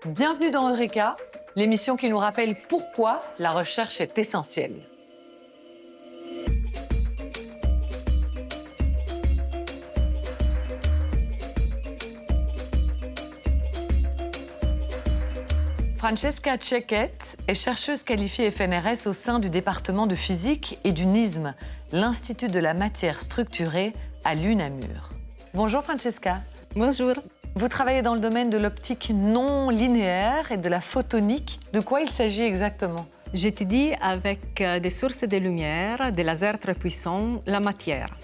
Bienvenue dans Eureka, l'émission qui nous rappelle pourquoi la recherche est essentielle. Francesca Cecchet est chercheuse qualifiée FNRS au sein du département de physique et du NISM, l'Institut de la matière structurée à l'UNAMUR. Bonjour Francesca. Bonjour. Vous travaillez dans le domaine de l'optique non linéaire et de la photonique. De quoi il s'agit exactement? J'étudie avec des sources de lumière, des lasers très puissants, la matière.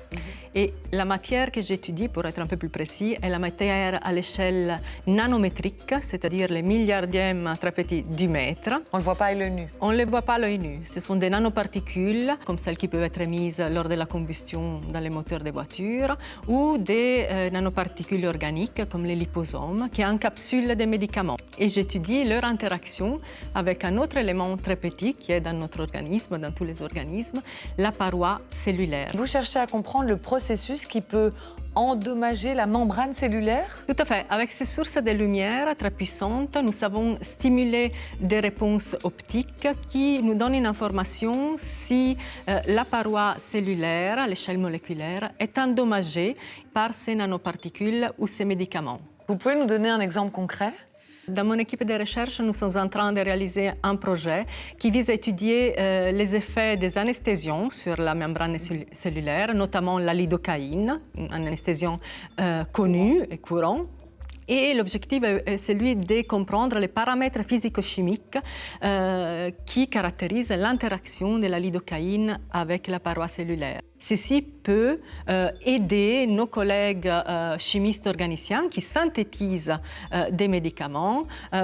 Et la matière que j'étudie, pour être un peu plus précis, est la matière à l'échelle nanométrique, c'est-à-dire les milliardièmes très petits du mètre. On ne le voit pas à l'œil nu. On ne les voit pas à l'œil nu. Ce sont des nanoparticules, comme celles qui peuvent être émises lors de la combustion dans les moteurs des voitures, ou des nanoparticules organiques, comme les liposomes, qui encapsulent des médicaments. Et j'étudie leur interaction avec un autre élément très petit qui est dans notre organisme, dans tous les organismes, la paroi cellulaire. Vous cherchez à comprendre le processus qui peut endommager la membrane cellulaire? Tout à fait. Avec ces sources de lumière très puissantes, nous savons stimuler des réponses optiques qui nous donnent une information si la paroi cellulaire, à l'échelle moléculaire, est endommagée par ces nanoparticules ou ces médicaments. Vous pouvez nous donner un exemple concret? Dans mon équipe de recherche, nous sommes en train de réaliser un projet qui vise à étudier les effets des anesthésiants sur la membrane cellulaire, notamment la lidocaïne, un anesthésiant connu et courant. Et l'objectif est celui de comprendre les paramètres physico-chimiques qui caractérisent l'interaction de la lidocaïne avec la paroi cellulaire. Ceci peut aider nos collègues chimistes organiciens qui synthétisent des médicaments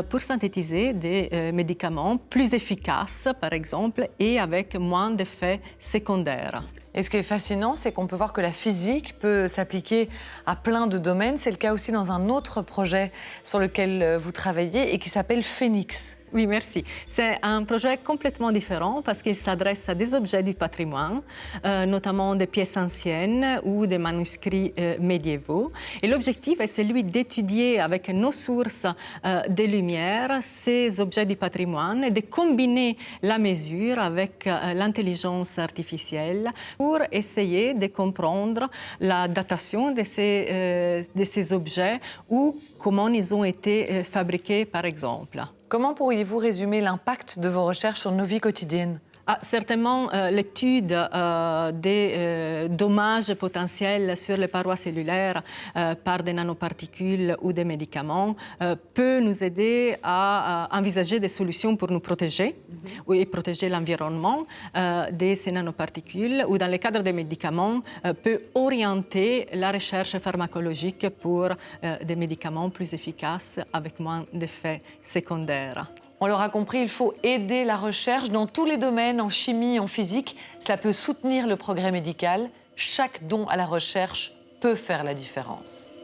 pour synthétiser des médicaments plus efficaces, par exemple, et avec moins d'effets secondaires. Et ce qui est fascinant, c'est qu'on peut voir que la physique peut s'appliquer à plein de domaines. C'est le cas aussi dans un autre projet sur lequel vous travaillez et qui s'appelle Phénix. Oui, merci. C'est un projet complètement différent parce qu'il s'adresse à des objets du patrimoine, notamment des pièces anciennes ou des manuscrits médiévaux. Et l'objectif est celui d'étudier avec nos sources de lumière ces objets du patrimoine et de combiner la mesure avec l'intelligence artificielle pour essayer de comprendre la datation de ces objets ou comment ils ont été fabriqués, par exemple. Comment pourriez-vous résumer l'impact de vos recherches sur nos vies quotidiennes? Certainement, l'étude des dommages potentiels sur les parois cellulaires par des nanoparticules ou des médicaments peut nous aider à envisager des solutions pour nous protéger et protéger l'environnement de ces nanoparticules ou, dans le cadre des médicaments, peut orienter la recherche pharmacologique pour des médicaments plus efficaces avec moins d'effets secondaires. On l'aura compris, il faut aider la recherche dans tous les domaines, en chimie, en physique. Cela peut soutenir le progrès médical. Chaque don à la recherche peut faire la différence.